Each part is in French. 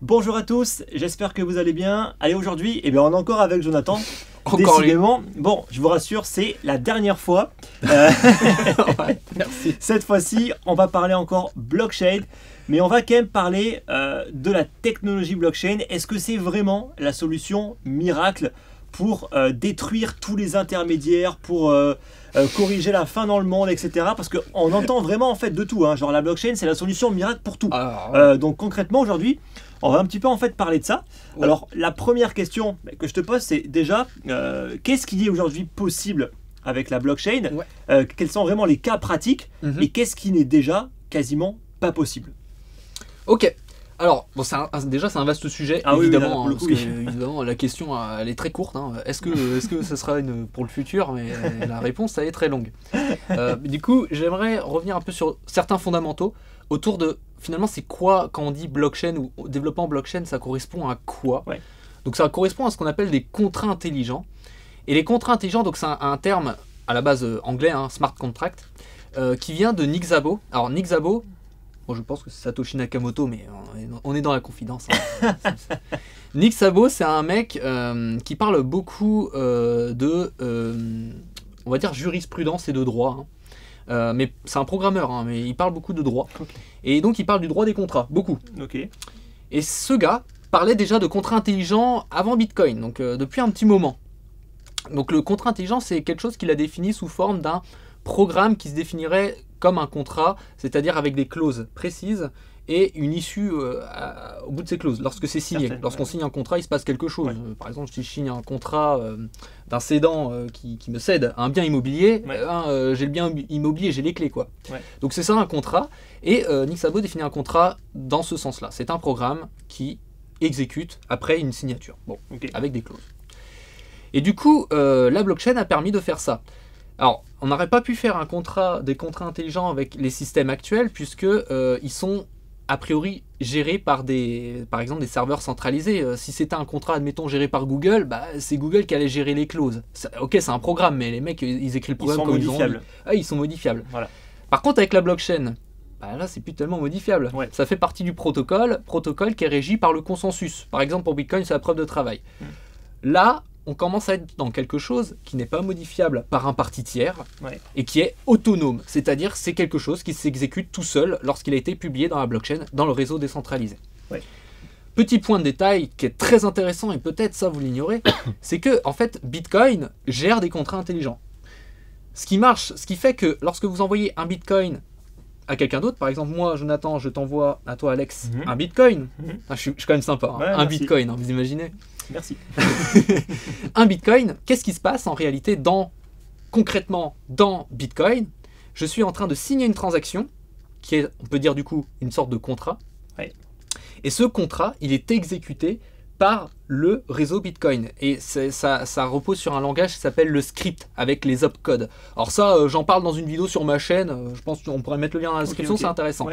Bonjour à tous, j'espère que vous allez bien. Allez, aujourd'hui, on est encore avec Jonathan. Encore décidément. Bon, je vous rassure, c'est la dernière fois. Ouais, merci. Cette fois-ci, on va parler encore blockchain, mais on va quand même parler de la technologie blockchain. Est-ce que c'est vraiment la solution miracle pour détruire tous les intermédiaires, pour corriger la faim dans le monde, etc. Parce qu'on entend vraiment en fait de tout. Hein. Genre la blockchain, c'est la solution miracle pour tout. Donc concrètement, aujourd'hui, on va un petit peu en fait parler de ça. Ouais. Alors la première question que je te pose, c'est déjà, qu'est-ce qui est aujourd'hui possible avec la blockchain? Quels sont vraiment les cas pratiques et qu'est-ce qui n'est déjà quasiment pas possible? Ok. Alors, bon, déjà c'est un vaste sujet, évidemment, oui, évidemment, la question elle est très courte. Hein. Est-ce que ce sera pour le futur? Mais la réponse elle est très longue. Du coup, j'aimerais revenir un peu sur certains fondamentaux autour de, finalement, c'est quoi quand on dit blockchain ou développement blockchain, ça correspond à quoi? Donc ça correspond à ce qu'on appelle des contrats intelligents. Et les contrats intelligents, donc c'est un terme à la base anglais, hein, smart contract, qui vient de Nick Szabo. Alors Nick Szabo, bon, je pense que c'est Satoshi Nakamoto, mais on est dans la confidence. Hein. Nick Szabo, c'est un mec qui parle beaucoup on va dire, jurisprudence et de droit. Hein. Mais c'est un programmeur, hein, mais il parle beaucoup de droit. Et donc, il parle du droit des contrats, beaucoup. Et ce gars parlait déjà de contrats intelligents avant Bitcoin, donc depuis un petit moment. Donc, le contrat intelligent, c'est quelque chose qu'il a défini sous forme d'un programme qui se définirait comme un contrat, c'est-à-dire avec des clauses précises et une issue au bout de ces clauses, lorsque c'est signé. Lorsqu'on signe un contrat, il se passe quelque chose. Par exemple, si je signe un contrat d'un cédant qui me cède un bien immobilier, j'ai le bien immobilier, j'ai les clés, quoi. Donc c'est ça un contrat, et Nick Szabo définit un contrat dans ce sens-là. C'est un programme qui exécute après une signature, avec des clauses. Et du coup, la blockchain a permis de faire ça. Alors, on n'aurait pas pu faire des contrats intelligents avec les systèmes actuels, puisque ils sont a priori gérés par exemple des serveurs centralisés. Si c'était un contrat, admettons, géré par Google, c'est Google qui allait gérer les clauses. Ok, c'est un programme, mais les mecs, ils écrivent le programme comme ils ont envie. Ils sont modifiables. Voilà. Par contre, avec la blockchain, là, c'est plus tellement modifiable. Ça fait partie du protocole qui est régi par le consensus. Par exemple, pour Bitcoin, c'est la preuve de travail. Là, on commence à être dans quelque chose qui n'est pas modifiable par un parti tiers et qui est autonome. C'est-à-dire c'est quelque chose qui s'exécute tout seul lorsqu'il a été publié dans la blockchain, dans le réseau décentralisé. Petit point de détail qui est très intéressant, et peut-être ça vous l'ignorez, c'est que en fait Bitcoin gère des contrats intelligents. Ce qui fait que lorsque vous envoyez un Bitcoin à quelqu'un d'autre, par exemple moi Jonathan, je t'envoie à toi Alex un Bitcoin, je suis quand même sympa, hein, un Bitcoin, hein, vous imaginez? Merci. Un Bitcoin, qu'est-ce qui se passe en réalité concrètement dans Bitcoin? Je suis en train de signer une transaction qui est, on peut dire du coup, une sorte de contrat. Et ce contrat, il est exécuté par le réseau Bitcoin. Et ça repose sur un langage qui s'appelle le script, avec les opcodes. Alors ça, j'en parle dans une vidéo sur ma chaîne. Je pense qu'on pourrait mettre le lien dans la description, c'est intéressant.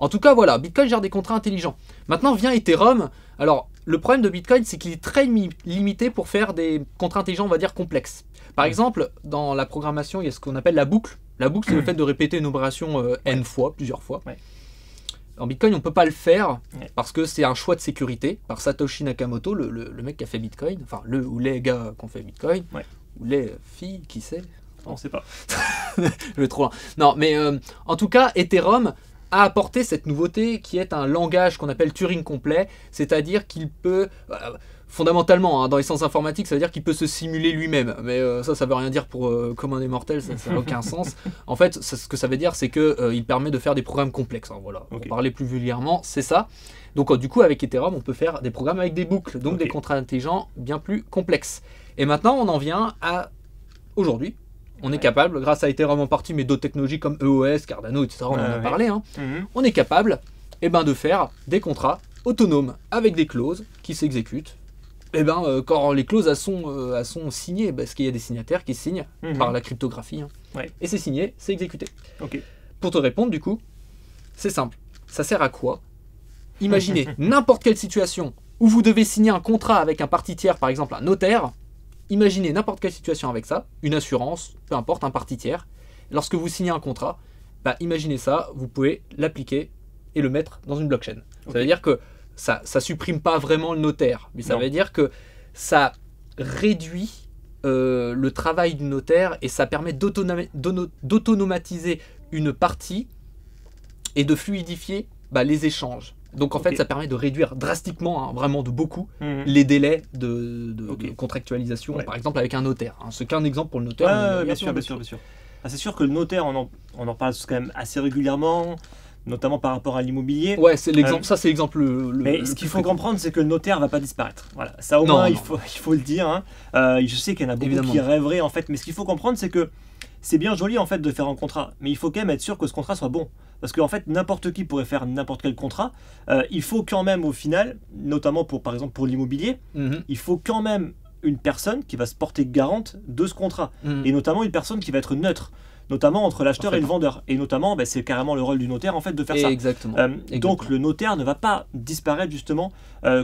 En tout cas, voilà, Bitcoin gère des contrats intelligents. Maintenant vient Ethereum. Alors, le problème de Bitcoin, c'est qu'il est très limité pour faire des contrats intelligents, on va dire, complexes. Par exemple, dans la programmation, il y a ce qu'on appelle la boucle. La boucle, c'est le fait de répéter une opération n fois, plusieurs fois. En Bitcoin, on ne peut pas le faire parce que c'est un choix de sécurité par Satoshi Nakamoto, le mec qui a fait Bitcoin, enfin le ou les gars qui ont fait Bitcoin, ou les filles, qui sait? On ne sait pas. Je vais trop loin. Non, mais en tout cas, Ethereum a apporté cette nouveauté qui est un langage qu'on appelle Turing complet, c'est-à-dire qu'il peut, fondamentalement, hein, dans les sciences informatiques, ça veut dire qu'il peut se simuler lui-même, mais ça veut rien dire pour commun des mortels, ça n'a aucun sens. En fait, ce que ça veut dire, c'est qu'il permet de faire des programmes complexes. Hein, voilà. Pour parler plus vulgairement, c'est ça. Donc du coup, avec Ethereum, on peut faire des programmes avec des boucles, donc des contrats intelligents bien plus complexes. Et maintenant, on en vient à aujourd'hui. On est capable, grâce à Ethereum en partie, mais d'autres technologies comme EOS, Cardano, etc., on en a parlé, hein, on est capable de faire des contrats autonomes avec des clauses qui s'exécutent. Quand les clauses elles sont signées, parce qu'il y a des signataires qui signent par la cryptographie. Hein, et c'est signé, c'est exécuté. Pour te répondre, du coup, c'est simple. Ça sert à quoi? Imaginez n'importe quelle situation où vous devez signer un contrat avec un parti tiers, par exemple un notaire. Imaginez n'importe quelle situation avec ça, une assurance, peu importe, un parti tiers. lorsque vous signez un contrat, bah, imaginez ça, vous pouvez l'appliquer et le mettre dans une blockchain. Ça veut dire que ça supprime pas vraiment le notaire, mais ça veut dire que ça réduit le travail du notaire et ça permet d'autonomatiser une partie et de fluidifier les échanges. Donc en fait, ça permet de réduire drastiquement, hein, vraiment de beaucoup, les délais de contractualisation, par exemple avec un notaire. Hein. C'est qu'un exemple pour le notaire. Bien sûr. Ah, c'est sûr que le notaire, on en parle quand même assez régulièrement, notamment par rapport à l'immobilier. Ouais, c'est l'exemple. Ça, c'est l'exemple. Mais ce qu'il faut comprendre, c'est que le notaire va pas disparaître. Voilà, ça au moins, il faut le dire. Hein. Je sais qu'il y en a beaucoup qui rêveraient en fait, mais ce qu'il faut comprendre, c'est que c'est bien joli en fait de faire un contrat, mais il faut quand même être sûr que ce contrat soit bon. Parce qu'en fait, n'importe qui pourrait faire n'importe quel contrat. Il faut quand même au final, notamment par exemple pour l'immobilier, il faut quand même une personne qui va se porter garante de ce contrat. Et notamment une personne qui va être neutre, notamment entre l'acheteur et le vendeur. Et notamment, c'est carrément le rôle du notaire en fait de faire ça. Exactement. Donc le notaire ne va pas disparaître justement,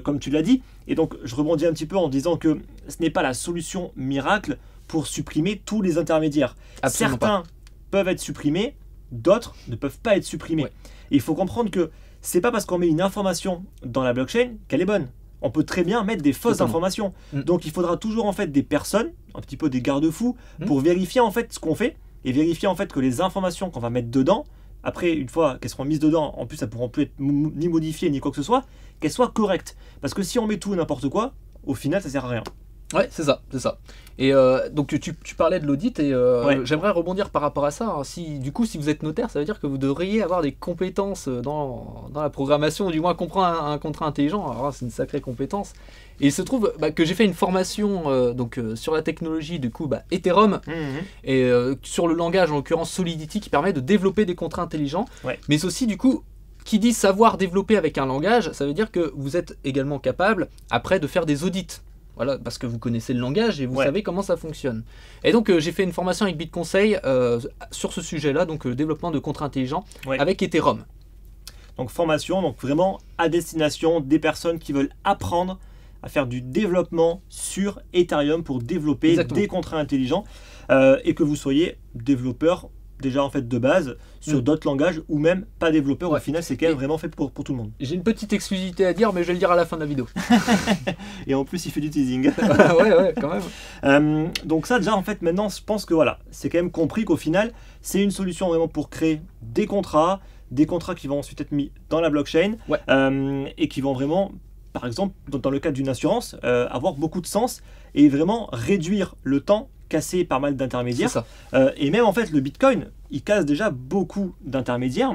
comme tu l'as dit. Et donc je rebondis un petit peu en disant que ce n'est pas la solution miracle pour supprimer tous les intermédiaires. Absolument Certains peuvent être supprimés, d'autres ne peuvent pas être supprimés. Et il faut comprendre que c'est pas parce qu'on met une information dans la blockchain qu'elle est bonne. On peut très bien mettre des fausses informations. Donc il faudra toujours en fait des personnes, un petit peu des garde-fous, pour vérifier en fait ce qu'on fait et vérifier en fait que les informations qu'on va mettre dedans, après une fois qu'elles seront mises dedans, en plus elles pourront plus être ni modifiées ni quoi que ce soit, qu'elles soient correctes. Parce que si on met tout et n'importe quoi, au final ça sert à rien. Ouais, c'est ça. Et donc tu parlais de l'audit et j'aimerais rebondir par rapport à ça. Hein. Si vous êtes notaire, ça veut dire que vous devriez avoir des compétences dans la programmation, ou du moins comprendre un contrat intelligent. Alors c'est une sacrée compétence. Et il se trouve que j'ai fait une formation sur la technologie Ethereum et sur le langage en l'occurrence Solidity qui permet de développer des contrats intelligents. Mais aussi qui dit savoir développer avec un langage, ça veut dire que vous êtes également capable après de faire des audits. Voilà, parce que vous connaissez le langage et vous savez comment ça fonctionne. Et donc j'ai fait une formation avec BitConseil sur ce sujet-là, donc le développement de contrats intelligents avec Ethereum. Donc formation, donc vraiment à destination des personnes qui veulent apprendre à faire du développement sur Ethereum pour développer des contrats intelligents et que vous soyez développeur déjà en fait de base sur d'autres langages ou même pas développeur. Au final c'est quand même vraiment fait pour tout le monde. J'ai une petite exclusivité à dire mais je vais le dire à la fin de la vidéo. Et en plus il fait du teasing. ouais quand même. Donc ça déjà en fait maintenant je pense que voilà, c'est quand même compris qu'au final c'est une solution vraiment pour créer des contrats qui vont ensuite être mis dans la blockchain et qui vont vraiment par exemple dans le cadre d'une assurance avoir beaucoup de sens et vraiment réduire le temps cassé par mal d'intermédiaires. Et même en fait le Bitcoin il casse déjà beaucoup d'intermédiaires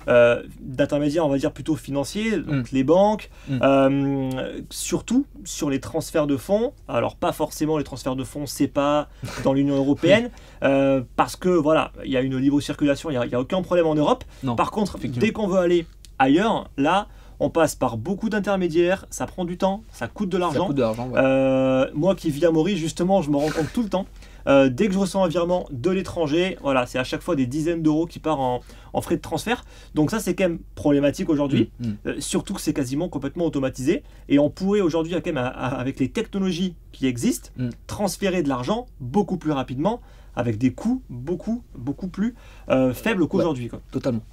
on va dire plutôt financiers, donc les banques, surtout sur les transferts de fonds. Alors pas forcément les transferts de fonds SEPA dans l'Union Européenne parce que voilà il y a une libre circulation, il n'y a aucun problème en Europe. Par contre dès qu'on veut aller ailleurs, là on passe par beaucoup d'intermédiaires, ça prend du temps, ça coûte de l'argent. Moi qui vis à Maurice, justement, je me rends compte tout le temps. Dès que je reçois un virement de l'étranger, voilà, c'est à chaque fois des dizaines d'euros qui partent en frais de transfert. Donc ça, c'est quand même problématique aujourd'hui. Surtout que c'est quasiment complètement automatisé. Et on pourrait aujourd'hui, quand même, avec les technologies qui existent, transférer de l'argent beaucoup plus rapidement, avec des coûts beaucoup plus faibles qu'aujourd'hui. Totalement.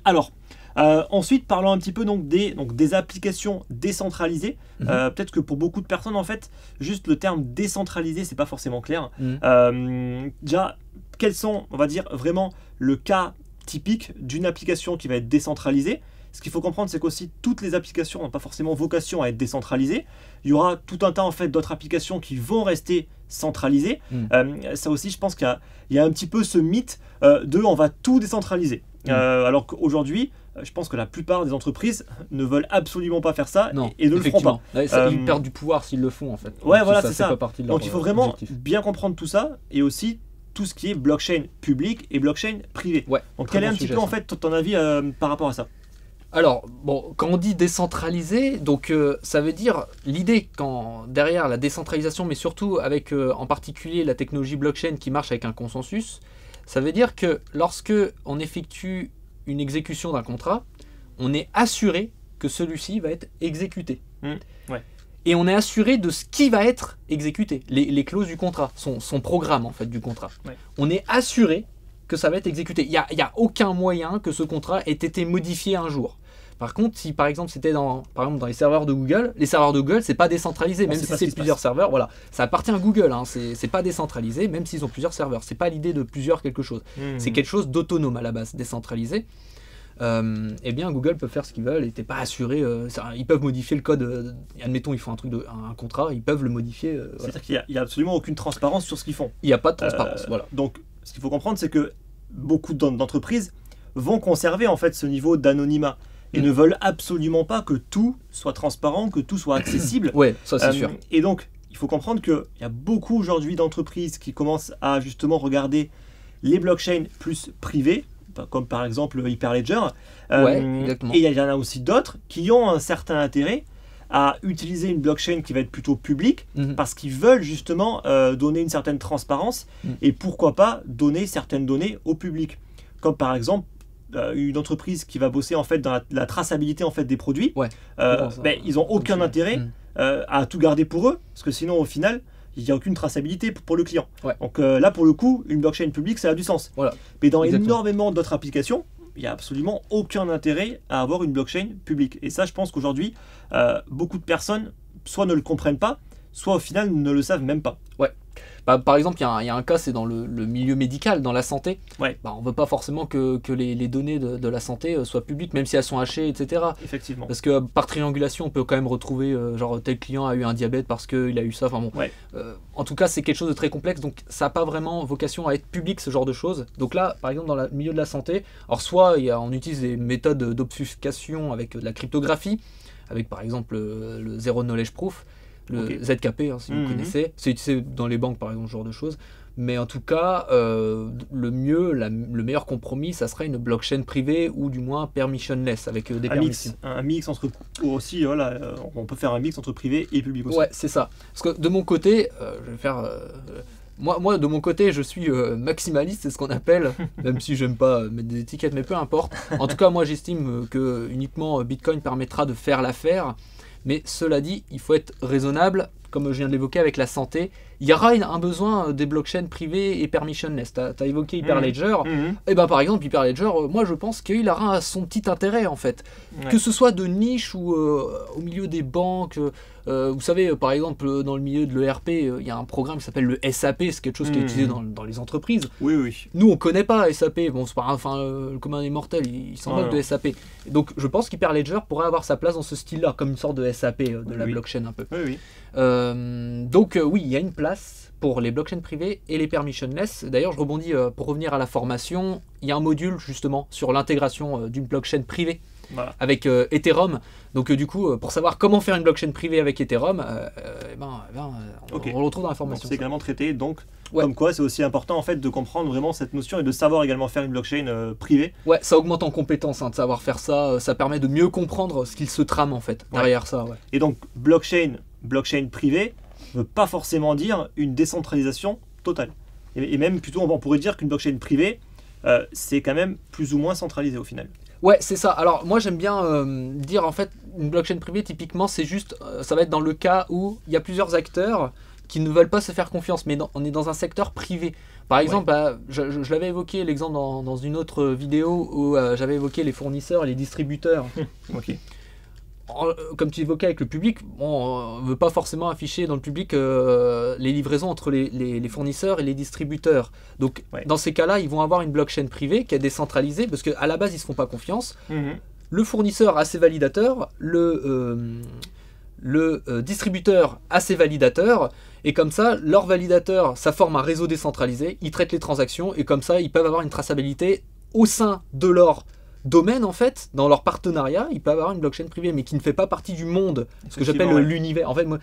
Alors, ensuite, parlons un petit peu des applications décentralisées. Peut-être que pour beaucoup de personnes, en fait, juste le terme décentralisé, c'est pas forcément clair. Déjà, quels sont, on va dire, vraiment le cas typique d'une application qui va être décentralisée? Ce qu'il faut comprendre, c'est qu'aussi toutes les applications n'ont pas forcément vocation à être décentralisées. Il y aura tout un tas en fait d'autres applications qui vont rester centralisées. Ça aussi, je pense qu'il y a un petit peu ce mythe de on va tout décentraliser. Alors qu'aujourd'hui, je pense que la plupart des entreprises ne veulent absolument pas faire ça et ne le feront pas. Ils perdent du pouvoir s'ils le font en fait. Ouais, voilà, c'est ça. Pas partie de leur Donc il faut vraiment bien comprendre tout ça et aussi tout ce qui est blockchain public et blockchain privé. Donc quel est un petit peu en fait ton avis par rapport à ça? Alors, bon, quand on dit décentralisé, donc ça veut dire l'idée derrière la décentralisation, mais surtout avec en particulier la technologie blockchain qui marche avec un consensus, ça veut dire que lorsque on effectue une exécution d'un contrat, on est assuré que celui-ci va être exécuté. Et on est assuré de ce qui va être exécuté, les clauses du contrat, son programme en fait du contrat. On est assuré que ça va être exécuté. Il n'y a aucun moyen que ce contrat ait été modifié un jour. Par contre, si par exemple c'était dans les serveurs de Google, c'est pas décentralisé, même si c'est plusieurs serveurs, voilà, ça appartient à Google, hein, c'est pas décentralisé, même s'ils ont plusieurs serveurs, c'est pas l'idée de plusieurs quelque chose, c'est quelque chose d'autonome à la base, décentralisé. Eh bien Google peut faire ce qu'ils veulent et t'es pas assuré, ils peuvent modifier le code, admettons ils font un contrat, ils peuvent le modifier. C'est-à-dire qu'il n'y a absolument aucune transparence sur ce qu'ils font. Il n'y a pas de transparence, voilà. Donc ce qu'il faut comprendre, c'est que beaucoup d'entreprises vont conserver en fait ce niveau d'anonymat et ne veulent absolument pas que tout soit transparent, que tout soit accessible. Ouais, ça c'est sûr. Et donc, il faut comprendre qu'il y a beaucoup aujourd'hui d'entreprises qui commencent à justement regarder les blockchains plus privées, comme par exemple Hyperledger. Exactement. Et il y en a aussi d'autres qui ont un certain intérêt à utiliser une blockchain qui va être plutôt publique, parce qu'ils veulent justement donner une certaine transparence et pourquoi pas donner certaines données au public. Comme par exemple, une entreprise qui va bosser en fait dans la traçabilité en fait des produits, ils n'ont aucun intérêt à tout garder pour eux, parce que sinon au final il n'y a aucune traçabilité pour le client. Donc là pour le coup une blockchain publique ça a du sens. Mais dans énormément d'autres applications il n'y a absolument aucun intérêt à avoir une blockchain publique. Et ça je pense qu'aujourd'hui beaucoup de personnes soit ne le comprennent pas, soit au final ne le savent même pas. Par exemple, il y a un cas, c'est dans le milieu médical, dans la santé. On ne veut pas forcément que les données de la santé soient publiques, même si elles sont hachées, etc. Effectivement. Parce que par triangulation, on peut quand même retrouver, genre tel client a eu un diabète parce qu'il a eu ça. Enfin bon. En tout cas, c'est quelque chose de très complexe, donc ça n'a pas vraiment vocation à être public, ce genre de choses. Donc là, par exemple, dans le milieu de la santé, alors soit on utilise des méthodes d'obfuscation avec de la cryptographie, avec par exemple le Zero Knowledge Proof, le ZKP, hein, si vous connaissez, c'est utilisé dans les banques par exemple, ce genre de choses. Mais en tout cas, le meilleur compromis, ça serait une blockchain privée ou du moins permissionless avec des permissions. Un mix entre aussi, voilà, on peut faire un mix entre privé et public aussi. Ouais, c'est ça. Parce que de mon côté, je vais faire. Moi, de mon côté, je suis maximaliste, c'est ce qu'on appelle, même si j'aime pas mettre des étiquettes, mais peu importe. En tout cas, moi, j'estime que uniquement Bitcoin permettra de faire l'affaire. Mais cela dit, il faut être raisonnable, comme je viens de l'évoquer avec la santé. Il y aura un besoin des blockchains privées et permissionless. Tu as évoqué Hyperledger. Et ben, par exemple, Hyperledger, moi je pense qu'il aura son petit intérêt en fait. Que ce soit de niche ou au milieu des banques. Vous savez, par exemple, dans le milieu de l'ERP, il y a un programme qui s'appelle le SAP, c'est quelque chose qui est utilisé dans les entreprises. Oui. Nous, on ne connaît pas SAP. Bon, c'est pas le commun des mortels, il s'en moque de SAP. Donc, je pense qu'Hyperledger pourrait avoir sa place dans ce style-là, comme une sorte de SAP de la blockchain un peu. Donc, oui, il y a une place pour les blockchains privées et les permissionless. D'ailleurs, je rebondis pour revenir à la formation. Il y a un module justement sur l'intégration d'une blockchain privée avec Ethereum. Donc du coup, pour savoir comment faire une blockchain privée avec Ethereum, on le retrouve dans la formation. C'est également traité, donc comme quoi c'est aussi important en fait de comprendre vraiment cette notion et de savoir également faire une blockchain privée. Ouais, ça augmente en compétence de savoir faire ça. Ça permet de mieux comprendre ce qu'il se trame en fait derrière ça. Et donc blockchain privée ne veut pas forcément dire une décentralisation totale. Et même plutôt on pourrait dire qu'une blockchain privée c'est quand même plus ou moins centralisé au final. Ouais, c'est ça. Alors moi j'aime bien dire en fait une blockchain privée typiquement c'est juste, ça va être dans le cas où il y a plusieurs acteurs qui ne veulent pas se faire confiance, mais on est dans un secteur privé. Par exemple, je l'avais évoqué l'exemple dans une autre vidéo où j'avais évoqué les fournisseurs et les distributeurs. Comme tu évoquais avec le public, on ne veut pas forcément afficher dans le public les livraisons entre les fournisseurs et les distributeurs. Donc dans ces cas-là, ils vont avoir une blockchain privée qui est décentralisée parce qu'à la base, ils ne se font pas confiance. Le fournisseur a ses validateurs, le distributeur a ses validateurs, et comme ça, leurs validateurs, ça forme un réseau décentralisé, ils traitent les transactions, et comme ça, ils peuvent avoir une traçabilité au sein de leur domaine en fait, dans leur partenariat, ils peuvent avoir une blockchain privée, mais qui ne fait pas partie du monde, ce que j'appelle l'univers. En fait, moi,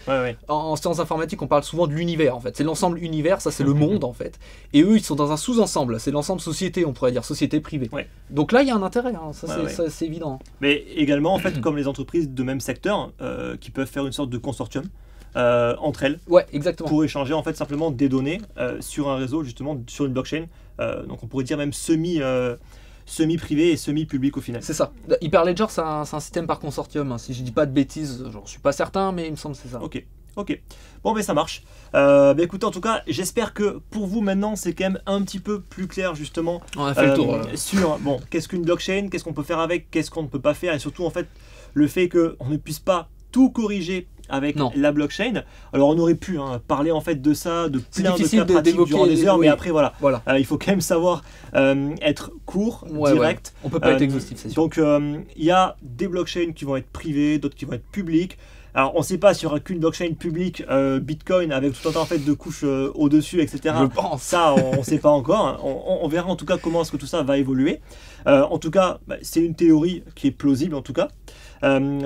en sciences informatiques, on parle souvent de l'univers. En fait, c'est l'ensemble univers, ça c'est le monde en fait. Et eux, ils sont dans un sous-ensemble. C'est l'ensemble société, on pourrait dire société privée. Donc là, il y a un intérêt. Hein, ça c'est évident. Mais également en fait, comme les entreprises de même secteur, qui peuvent faire une sorte de consortium. Entre elles, exactement. Pour échanger en fait simplement des données sur un réseau, justement sur une blockchain. Donc on pourrait dire même semi-privé et semi-public au final. C'est ça. Hyperledger, c'est un système par consortium. Hein. Si je dis pas de bêtises, j'en suis pas certain, mais il me semble que c'est ça. Ok. Ok, bon mais ça marche. Écoutez, en tout cas, j'espère que pour vous maintenant, c'est quand même un petit peu plus clair justement. On a fait le tour. Sur bon, qu'est-ce qu'une blockchain, qu'est-ce qu'on peut faire avec, qu'est-ce qu'on ne peut pas faire, et surtout en fait le fait qu'on ne puisse pas tout corriger avec la blockchain. Alors on aurait pu parler en fait de ça, de plein de cas pratiques durant des heures, mais après voilà. Il faut quand même savoir être court, direct. On peut pas être exhaustif, c'est sûr. Donc il y a des blockchains qui vont être privées, d'autres qui vont être publiques. Alors on ne sait pas s'il n'y aura qu'une blockchain publique Bitcoin avec tout un tas en fait de couches au-dessus, etc. Je pense. Ça on ne sait pas encore. On verra en tout cas comment est-ce que tout ça va évoluer. En tout cas, c'est une théorie qui est plausible en tout cas.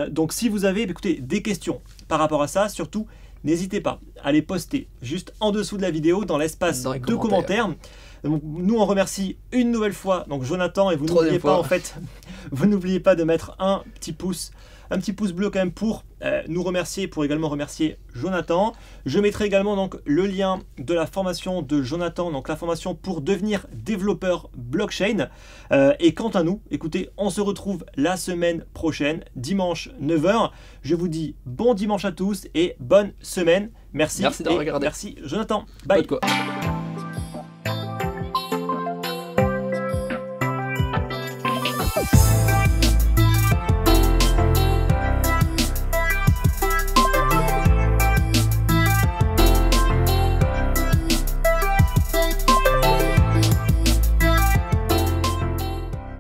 Donc si vous avez écoutez, des questions par rapport à ça, surtout n'hésitez pas à les poster juste en dessous de la vidéo dans l'espace de commentaires. Donc, nous on remercie une nouvelle fois donc Jonathan, et vous n'oubliez pas en fait, vous n'oubliez pas de mettre un petit pouce bleu quand même pour nous remercier, pour également remercier Jonathan. Je mettrai également donc le lien de la formation de Jonathan, donc la formation pour devenir développeur blockchain. Et quant à nous, écoutez, on se retrouve la semaine prochaine, dimanche 9 h. Je vous dis bon dimanche à tous et bonne semaine. Merci d'avoir regardé. Merci Jonathan. Bye. Bye.